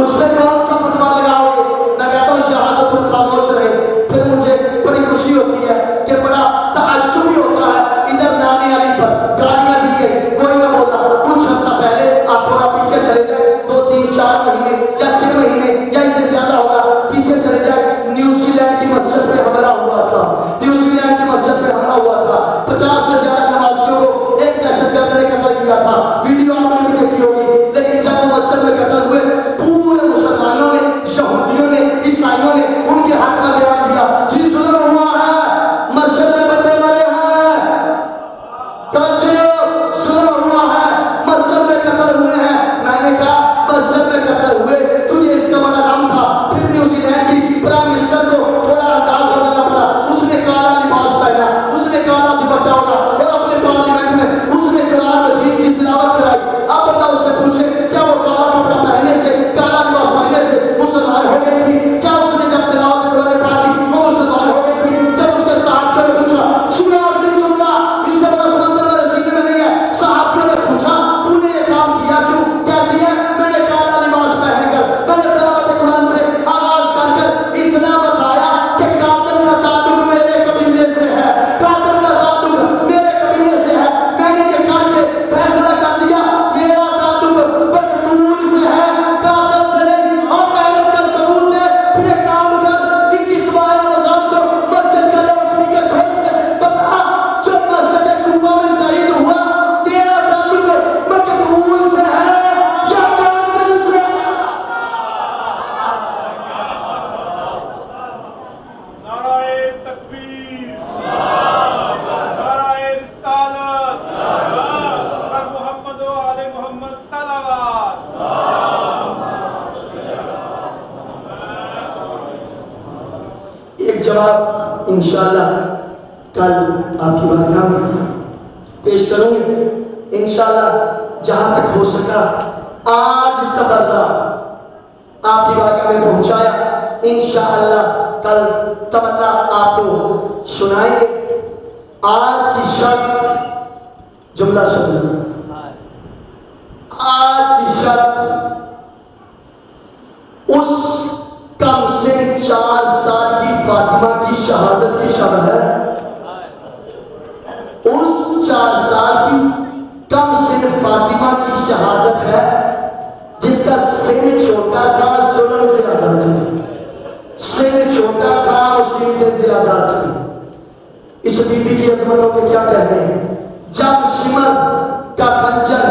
اس میں کون سا فتوا لگاؤ گے؟ میں کہتا ہوں شہادت تم خاموش رہے۔ پھر مجھے بڑی خوشی ہوتی ہے کہ بڑا تعجب بھی ہوتا ہے، ادھر نام علی پر گالیاں دی گئی، کوئی نہ بولا، کچھ عرصہ پہلے آپ تھوڑا پیچھے چلے جائیں، 2 3 4 مہینے یا 6 مہینے یا اس سے زیادہ ہوگا، پیچھے چلے جائیں، نیوزی لینڈ کی مسجد پہ حملہ ہوا تھا، نیوزی لینڈ کی مسجد پہ حملہ ہوا تھا، 50 سے زیادہ نمازیوں کو ایک دہشت گرد نے قتل کیا تھا، ویڈیو آپ نے بھی دیکھی ہوگی، لیکن جب وہ مسجد میں قتل ہوئے پورے مسلمانوں نے، یہودیوں نے، عیسائیوں نے ان کے حق میں بیان دیا، جی ظلم ہوا ہے، مسجد میں بندے مرے ہیں، توجہ، ظلم ہوا ہے، مسجد میں قتل ہوئے ہیں۔ میں نے کہا مسجد میں قتل ہوئے، تجھے اس کا بڑا غم تھا۔ پھر نیوزی لینڈ کی پرائم منسٹر کو تھوڑا انداز بدلنا پڑا، اس نے کالا لباس پہنا، اس نے کالا دوپٹہ اوڑھا، اور اپنے پارلیمنٹ میں اس نے قرآن مجید کی تلاوت کرائی۔ اب بندہ اس سے پوچھے کیا وہ کالا کپڑا پہننے سے، کالا لباس پہننے سے مسلمان ہو گئی تھی؟ کیا اس نے جب تلاوت قرآن پڑھی وہ مسلمان ہو گئی تھی؟ جب اس کے صحابیوں نے پوچھا، سنا آخری جملہ اس سے بڑا سمندر میں رسیدے میں نہیں ہے، صحابیوں نے پوچھا تو نے یہ کام کیا کیوں؟ کہتی ہے میں نے کالا لباس پہن کر، میں نے تلاوت قرآن سے آغاز کر اتنا بتایا کہ قاتل کا تعلق میرے قبیلے سے ہے، قاتل کا تعلق میرے قبیلے سے ہے، میں نے یہ کہہ کے فیصلہ کر دیا میرا تعلق مقتول سے ہے، قاتل سے نہیں، اور غیرت کا ثبوت ہے۔ پھر ایک کام کر، 21 بار نظام کو مسجد کا لوگ سپیکر کھول کے بتا، جو مسجد کوفہ میں شہید ہوا تیرا تعلق مقتول سے ہے یا قاتل سے؟ نعرہ تکبیر، نعرہ رسالت، پر محمد و آل محمد صلوات۔ ایک جواب انشاءاللہ کل آپ کی بارگاہ میں پیش کروں گے انشاءاللہ، جہاں تک ہو سکا آج تبرہ آپ کی بارگاہ میں پہنچایا، انشاءاللہ کل تبرہ آپ کو سنائیں گے۔ آج کی شرط، جملہ سننا، آج کی شرط اس کم سے 4 سال کی فاطمہ کی شہادت کی شب ہے، اس 4 سال کی کم سے فاطمہ کی شہادت ہے جس کا سن چھوٹا تھا، ظلم زیادہ تھی، سن چھوٹا تھا، مصیبتیں زیادہ تھی۔ اس بی بی کی عظمتوں کے کیا کہتے ہیں؟ جب شمر کا خنجر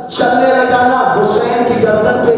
چلنے لگا نا حسین کی گردن پہ،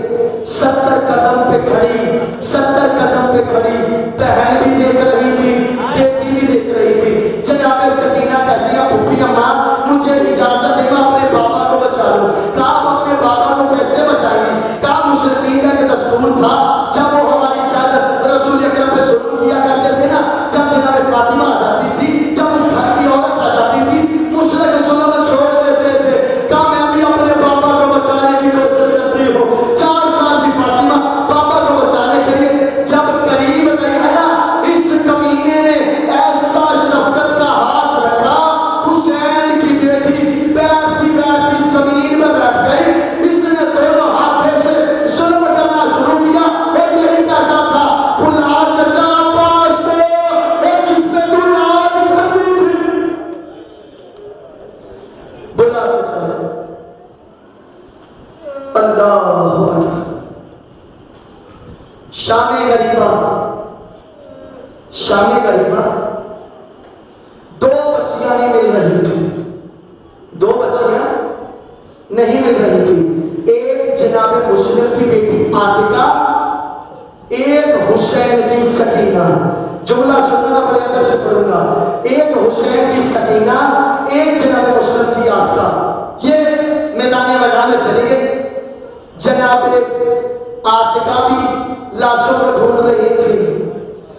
70 قدم پہ کھڑی، 70 قدم پہ کھڑی، بہن بھی دیکھ رہی تھی، بیٹی بھی دیکھ رہی تھی۔ جناب سکینہ کہتی ہے پھوپھی اماں مجھے اجازت دے میں اپنے بابا کو بچا لوں۔ کہا آپ اپنے بابا کو کیسے بچائیں گے؟ کہا مشرکین کا ایک دستور تھا، جب وہ ہماری چادر رسول اکرم پہ ظلم کیا کرتے تھے نا، جب جناب فاطمہ آ جاتی تھی، جب اس گھر کی عورت آ جاتی تھی، مشرک ظلم چھوڑ دیتے تھے۔ کہا میں بھی اپنے بابا کو بچانے کی کوشش کرتی ہوں۔ 4 سال کی فاطمہ بابا کو بچانے کے لیے جب قریب گئی ہے نا، اس کمینے نے ایسا شفقت کا ہاتھ رکھا، حسین کی بیٹی بیٹھتی بیٹھتی زمین میں بیٹھ گئی، اس نے دونوں ہاتھوں سے ظلم کرنا شروع کیا، اور یہی کہتا تھا بلا چچا پاس کو، اے جس پہ تو ناز کرتی تھی، بلا چچا۔ اللہ اکبر۔ شام غریبہ، شام غریبہ 2 بچیاں نہیں مل رہی تھی، 2 بچیاں نہیں مل رہی تھی، ایک جناب مسلم کی بیٹی عاتقہ، ایک حسین کی سکینہ۔ جملہ سننا بڑے ادب سے پڑھوں گا. ایک حسین کی سکینہ، ایک جناب مسلم کی آتکا. یہ میدان وغیرہ میں چلی گئی. جناب آتکا بھی لاشوں کو ڈھونڈ رہی تھی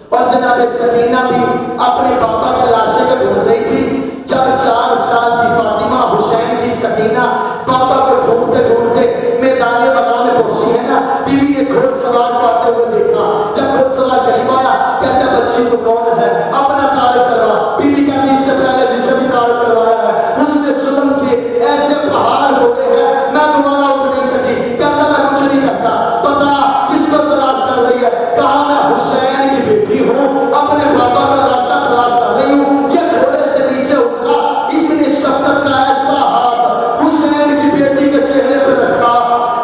اور جناب سکینہ بھی اپنے پاپا کے لاشیں کو ڈھونڈ رہی تھی. جب 4 سال کی فاطمہ حسین کی سکینہ پاپا کو ڈھونڈتے ڈھونڈتے میدان وغیرہ میں پہنچی ہے نا، بی بی نے گھوڑ سوار کو آتے ہوئے دیکھا. جب گھوڑ سوار قریب آیا کہتا بچی تو کون ہے، اپنا تعارف کروا. بی بی کہتی اس سے پہلے جسے بھی تعارف کروایا ہے اس نے ظلم کے ایسے پہاڑ توڑے ہیں میں دوبارہ اٹھ نہیں سکی. کہتا میں کچھ نہیں کرتا. پتا کس کو تلاش کر رہی ہے؟ کہا میں حسین کی بیٹی ہوں، اپنے پاپا کا لاشا تلاش کر رہی ہوں. یہ گھوڑے سے نیچے اترا، اس نے شفقت کا ایسا ہاتھ حسین کی بیٹی کے چہرے پہ رکھا.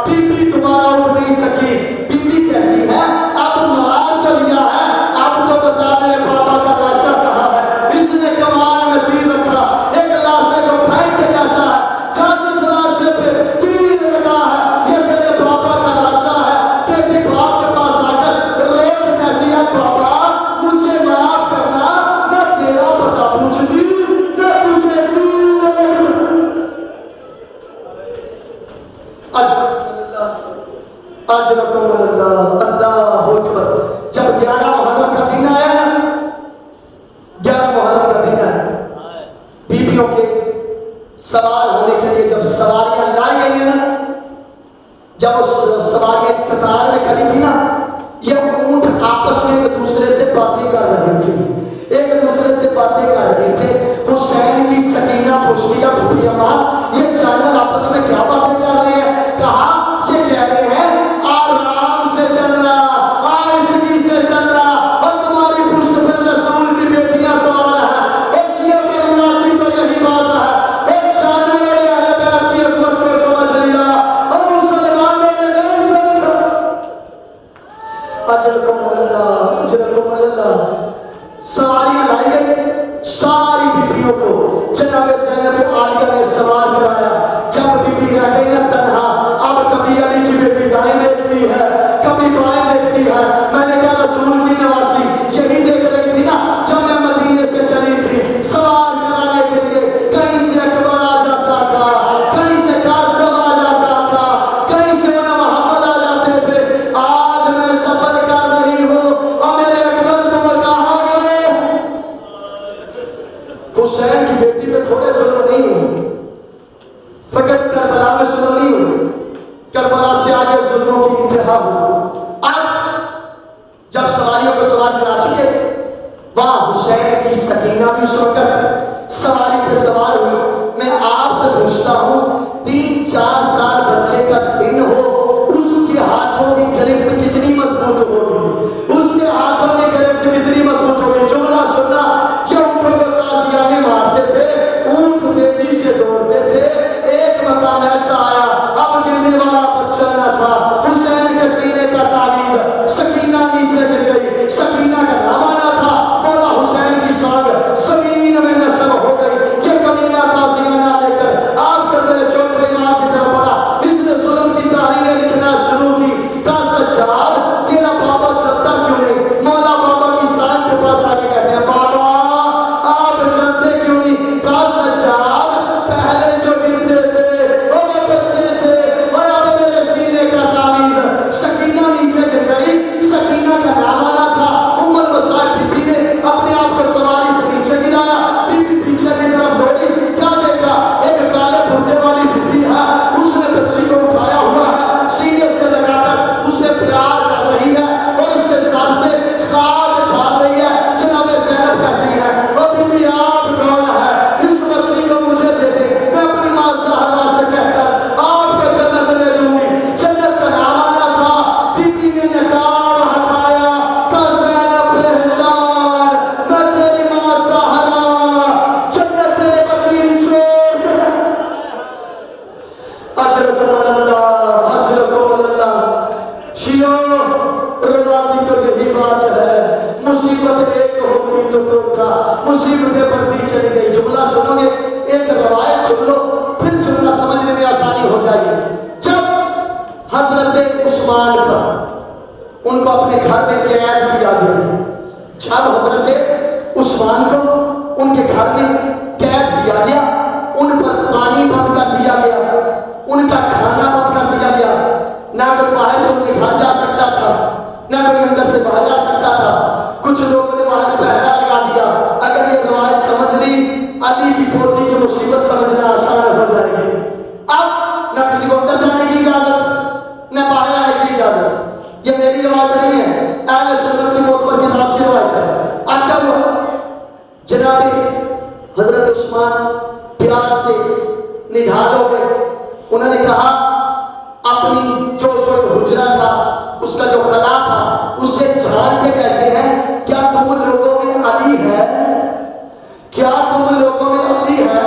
بی بی دوبارہ اٹھ نہیں سکی. بی بی کہتی ہے اب مار تو لیا ہے، اب تو بتا میرے پاپا کا لاشا کہاں ہے. اس نے کمان میں تیر رکھا، ایک لاشے کو پھینک کے کہتا ہے جا جس لاشے پہ تیر لگا ہے یہ میرے پاپا کا لاشا ہے. بیٹی باپ کے پاس آ کر روز کہتی ہے پاپا مجھے معاف کرنا، میں تیرا پتہ پوچھتی میں تجھے اجرکم اللہ. اللہ اکبر. جب 11 محرم کا دن آیا نا، 11 محرم کا دن آیا، بیویوں کے سوار ہونے کے لیے جب سواریاں لائی گئی ہیں نا، جب اس سواریاں قطار میں کھڑی تھی نا، یہ اونٹ آپس میں ایک دوسرے سے باتیں کر رہے تھے، ایک دوسرے سے باتیں کر رہے تھے. حسین کی سکینہ پوچھتی ہے بھوٹی اماں یہ جانور آپس میں کیا باتیں کر رہے ہیں؟ کہا یہ کہہ رہے ہیں آرام سے چلنا، آہستگی سے چلنا، اور تمہاری پشت پر رسول کی بیٹیاں سوار ہیں. اس لیے کہ اللہ کی تو یہی بات ہے، ایک جانور اہل بیت کی عظمت کو سمجھ لیا اور مسلمانوں نے نہیں سمجھا. اجرکم اللہ، اجرکم اللہ. سواریاں لائی گئی، ساری بیبیوں کو جناب زینب عالیہ نے سوار کرایا. جب بی بی رہ گئی نا تنہا، اب کبھی علی کی بیٹی دائیں دیکھتی ہے کبھی بائیں دیکھتی ہے. میں نے کہا رسول کی نواسی یہی دیکھ رہی تھی نا جب میں مدینے سے چلی تھی سوار کرانے کے لیے. کہیں سے اکبر آ جاتا تھا، کہیں سے قاسم آ جاتا تھا، کہیں سے انہیں محمد آ جاتے تھے. آج میں سفر کر رہی ہوں اور میرے اکبر تم کہاں گئے؟ حسین کی بیٹی پہ تھوڑے ظلم نہیں ہوئے، فقط کربلا میں ظلم نہیں ہوئے، کربلا سے آگے ظلموں کی انتہا ہوئی. اب جب سواریوں کو سوار کرا چکے، وہاں حسین کی سکینہ بھی اس وقت سواری پہ سوار ہوئی. میں آپ سے پوچھتا ہوں 3-4 سال بچے کا سن ہو، اس کے ہاتھوں کی گرفت کتنی مضبوط ہوگی، اس کے ہاتھوں کی گرفت کتنی مضبوط ہوگی. جملہ سننا، یہ اونٹوں کو تازیانے مارتے تھے، اونٹ تیزی سے دوڑتے تھے. ایک مقام ایسا آیا اب گرنے والا بچہ نہ تھا، حسین کے سینے کا تعویذ، سکینہ نیچے گر گئی. سکینہ کا نام آنا تھا، مولا حسین کی سانگ زمین میں نصب ہو گئی. یہ کمینہ تازیانہ لے کر آپ کر میرے چوتھے امام کی طرف پڑا. اس نے ظلم کی تحریریں لکھنا شروع کی. کہا سجاد تیرا بابا چلتا کیوں نہیں؟ مولا بابا کی سانگ کے پاس آ کے کہتے ہیں بابا آپ چلتے کیوں نہیں؟ کہا سجاد پہلے جو گرتے تھے وہ بچے تھے اور اب میرے سینے کا تعویذ. سکینہ نیچے گر گئی. سکینہ کا نام آنا تھا. ام المصائب بی بی نے اپنے آپ کو سواری سے نیچے گرایا. بی بی پیچھے کی طرف دوڑی. کیا دیکھا؟ ایک کالے پھٹے والی بی بی ہے، اس نے بچی کو اٹھایا ہوا ہے، سینے سے لگا کر اسے پیار کر رہی ہے اور اس کے سر سے خاک جھاڑ رہی ہے. جناب زینب کہتی ہے وہ بی بی آپ کون ہے؟ اس بچی کو مجھے دے دے، میں اپنی ماں زہرا سے کہہ کر آپ کو جنت لے لوں گی. جنت کا نام آنا تھا. بی بی نے نقاب ہٹایا. کہا زینب پہچان میں تیری ماں زہرا، جنت بقیع چھوڑ. اجرکم اللہ، اجرکم اللہ. شیعو رواتی تو یہی بات ہے، مصیبت ایک ہوگی تو کا مصیبتیں بڑھتی چلی گئی. جملہ سنو گے، ایک روایت سن لو پھر جملہ سمجھنے میں آسانی ہو جائے گی. جب حضرت عثمان تھا ان کو اپنے گھر میں قید کیا گیا. جب حضرت عثمان کو ان کے گھر میں قید کیا گیا، ان پر پانی بند کر دیا گیا، ان کا کھانا بند کر دیا گیا، نہ کوئی باہر سے ان کے گھر جا سکتا تھا، نہ کوئی اندر سے باہر جا سکتا تھا۔ کچھ لوگوں نے وہاں پہرا لگا دیا، اگر یہ روایت سمجھ لی علی کی پوتی کی مصیبت سمجھنا آسان ہو جائے گی۔ اب نہ کسی کو اندر جانے کی اجازت، نہ باہر آنے کی اجازت۔ یہ میری روایت نہیں ہے، اہل سنت کی معتبر کتاب کی روایت ہے۔ اب کیا ہوا؟ جناب حضرت عثمان پیاس سے نڈھال ہو گئے۔ انہوں نے کہا اپنی جو اس وقت حجرہ تھا، اس کا جو خلا تھا، اسے جھاڑ کے کہتے ہیں کیا تم لوگوں میں علی ہے؟ کیا تم لوگوں میں علی ہے؟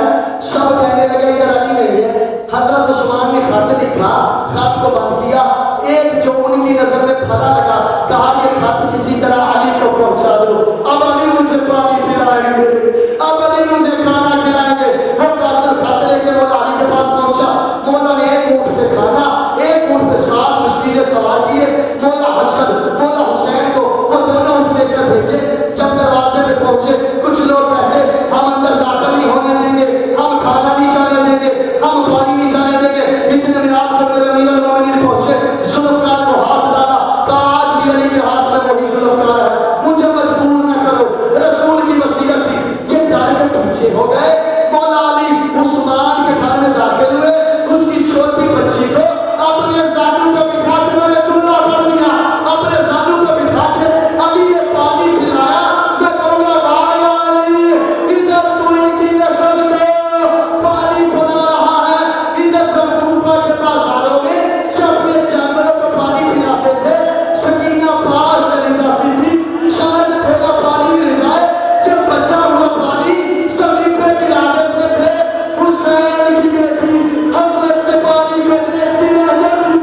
سب کہنے لگے ادھر علی نہیں ہے۔ حضرت عثمان نے خط لکھا، خط کو بند کیا، ایک جو ان کی نظر میں پھلا لگا، کہا یہ خط کسی طرح علی کو پہنچا دو، اب علی مجھے پانی پلائیں گے، اب علی مجھے کھانا کھلائیں گے۔ وہ قاصد خط لے کے مولا علی کے پاس پہنچا، مولا نے ایک اونٹ پہ کھانا، ایک اونٹ پہ 7 مشکلیں سوار کیے، مولا حسن مولا حسین کو وہ دونوں اونٹ لے کر بھیجے۔ جب دروازے پہ پہنچے، کچھ لوگ کہتے ہم اندر داخل نہیں ہونے دیں گے، ہم کھانا نہیں جانے دیں گے، ہم پانی نہیں جانے دیں گے۔ اتنے میں آپ کو میرے امیر المومنین پہنچے، ذوالفقار کو ہاتھ ڈالا، کہا آج بھی علی کے ہاتھ میں وہی ذوالفقار ہے، مجھے مجبور نہ کرو، رسول کی وصیت تھی۔ یہ ڈر کے پیچھے ہو گئے۔ مولا علی عثمان کے گھر میں داخل ہوئے، اس کی چھوٹی بچی کو اپنے زانو پہ بٹھا کے میں نے چلا کر دیا، اپنے زانو پہ بٹھا کے علی نے پانی پلایا۔ میں کہوں گا بھائی علی ادھر تو ان کی نسل کو پانی پلا رہا ہے، ادھر جب کوفہ کے بازاروں میں جب اپنے جانوروں کو پانی پلاتے تھے، سکینہ پاس چلی جاتی تھی، شاید تھوڑا پانی مل جائے، یہ بچا ہوا پانی زمین پہ گرا دیتے تھے۔ حسین کی بیٹی حضرت سے پانی کو دیکھتی رہ جاتی۔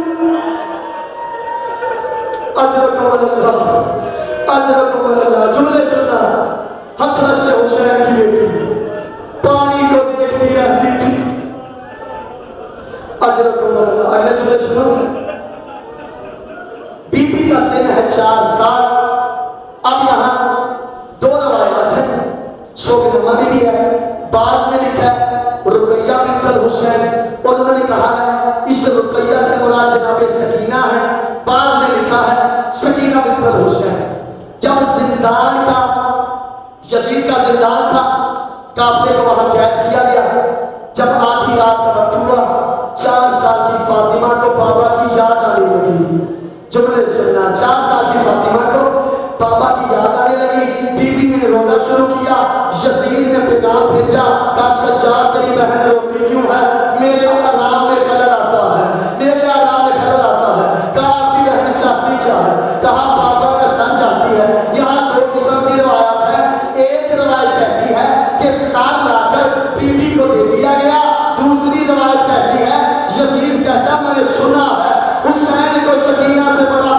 اجرکم اللہ، اجرکم اللہ، جملے سننا، حسرت سے حسین کی بیٹی پانی کو دیکھتی رہتی تھی۔ اجرکم اللہ، اگلے جملے سنو۔ بی بی کا سن ہے 4 سال۔ اب یہاں 2 روایات ہیں، سوگنما بھی ہے، بعض نے لکھا ہے رقیہ بنت الحسین، اور انہوں نے کہا ہے اس رقیہ سے مراد جناب سکینہ ہے، بعض نے لکھا ہے سکینہ بنت الحسین۔ جب زندان کا یزید کا زندان تھا، قافلے کو وہاں قید کیا گیا، جب آدھی رات کا وقت ہوا، 4 سال کی فاطمہ کو بابا کی یاد آنے لگی۔ جملے سننا، 4 سال کی فاطمہ کو بابا کی یاد آنے لگی۔ بی بی نے رونا شروع کیا، یزید نے پیغام بھیجا، کہا سجاد تیری بہن روتی کیوں ہے؟ میرے آرام میں خلل آتا ہے، میرے آرام میں خلل آتا ہے۔ کہا آپ کی بہن چاہتی کیا ہے؟ کہا بابا کا سر چاہتی ہے۔ یہاں 2 قسم کی روایت ہے، ایک روایت کہتی ہے کہ سر لا کر بی بی کو دے دیا گیا، دوسری روایت کہتی ہے یزید کہتا میں نے سنا ہے حسین کو سکینہ سے بڑا